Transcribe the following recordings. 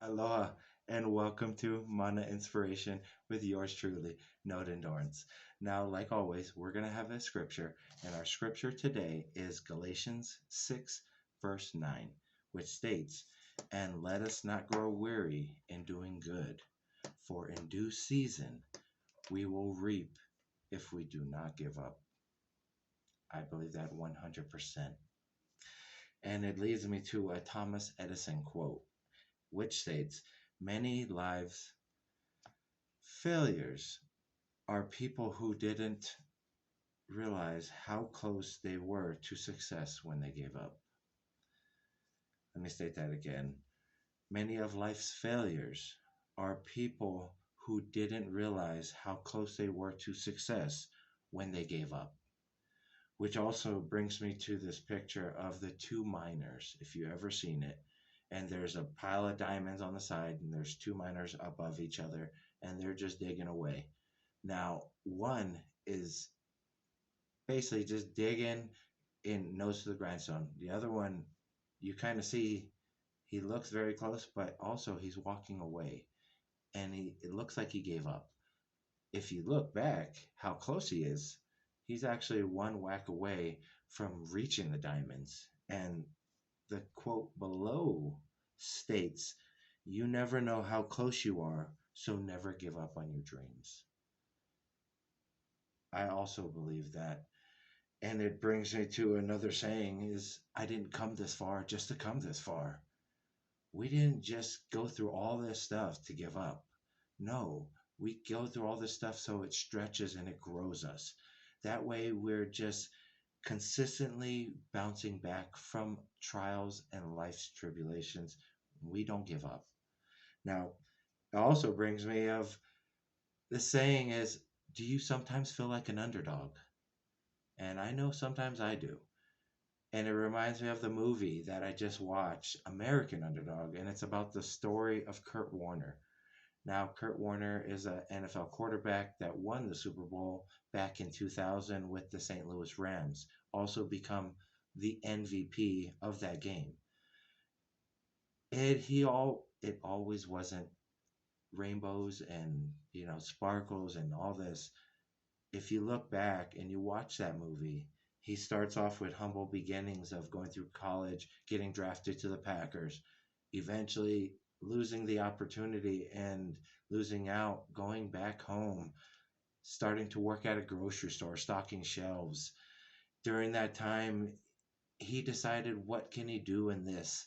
Aloha and welcome to Mana Inspiration with yours truly, Note Endurance. Now, like always, we're going to have a scripture, and our scripture today is Galatians 6, verse 9, which states, "And let us not grow weary in doing good, for in due season we will reap if we do not give up." I believe that 100%. And it leads me to a Thomas Edison quote, which states, "Many lives failures are people who didn't realize how close they were to success when they gave up." Let me state that again. Many of life's failures are people who didn't realize how close they were to success when they gave up. Which also brings me to this picture of the two miners, if you ever seen it. And there's a pile of diamonds on the side, and there's two miners above each other, and they're just digging away. Now, one is basically just digging in nose to the grindstone. The other one, you kind of see he looks very close, but also he's walking away, and it looks like he gave up. If you look back how close he is, he's actually one whack away from reaching the diamonds. And the quote below states, "You never know how close you are, so never give up on your dreams." I also believe that. And it brings me to another saying is, I didn't come this far just to come this far. We didn't just go through all this stuff to give up. No, we go through all this stuff so it stretches and it grows us. That way we're just consistently bouncing back from trials and life's tribulations. We don't give up. Now, it also brings me of the saying is, do you sometimes feel like an underdog? And I know sometimes I do. And it reminds me of the movie that I just watched, American Underdog, and it's about the story of Kurt Warner. Now, Kurt Warner is an NFL quarterback that won the Super Bowl back in 2000 with the St. Louis Rams, also become the MVP of that game. It always wasn't rainbows and sparkles and all this. If you look back and you watch that movie, he starts off with humble beginnings of going through college, getting drafted to the Packers, eventually losing the opportunity and losing out, going back home, starting to work at a grocery store, stocking shelves. During that time, he decided what can he do in this,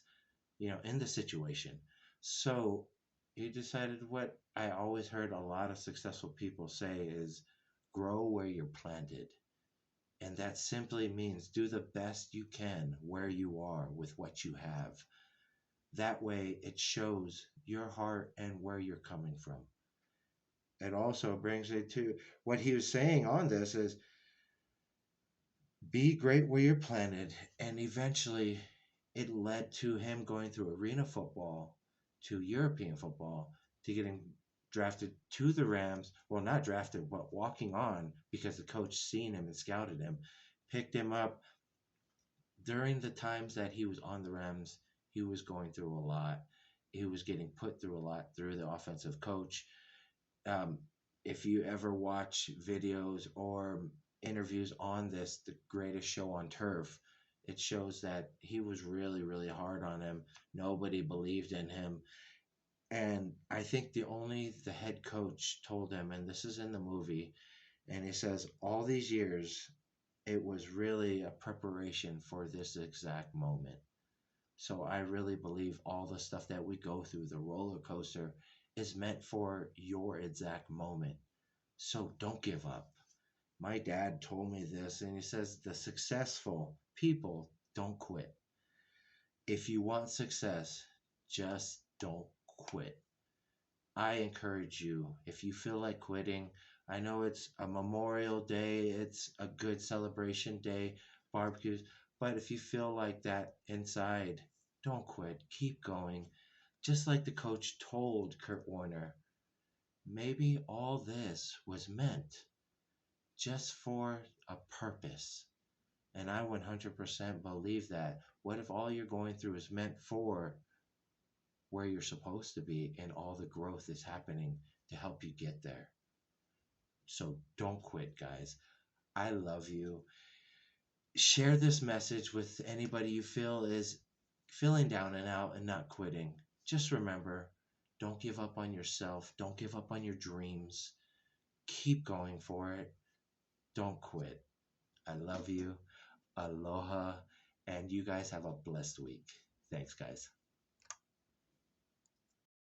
in the situation. So he decided what I always heard a lot of successful people say is grow where you're planted. And that simply means do the best you can where you are with what you have. That way it shows your heart and where you're coming from. It also brings it to what he was saying on this is be great where you're planted. And eventually it led to him going through arena football to European football to getting drafted to the Rams. Well, not drafted, but walking on because the coach seen him and scouted him, picked him up. During the times that he was on the Rams, he was going through a lot. He was getting put through a lot through the offensive coach. Um, if you ever watch videos or interviews on this, The Greatest Show on Turf, it shows that he was really, really hard on him. Nobody believed in him. And I think the head coach told him, and this is in the movie, and he says, all these years, it was really a preparation for this exact moment. So I really believe all the stuff that we go through, the roller coaster, is meant for your exact moment. So don't give up. My dad told me this, and he says the successful people don't quit. If you want success, just don't quit. I encourage you, if you feel like quitting, I know it's a Memorial Day, it's a good celebration day, barbecues, but if you feel like that inside, don't quit. Keep going. Just like the coach told Kurt Warner, maybe all this was meant just for a purpose. And I 100% believe that. What if all you're going through is meant for where you're supposed to be, and all the growth is happening to help you get there. So don't quit, guys. I love you. Share this message with anybody you feel is feeling down and out and not quitting. Just remember, don't give up on yourself. Don't give up on your dreams. Keep going for it. Don't quit. I love you. Aloha. And you guys have a blessed week. Thanks, guys.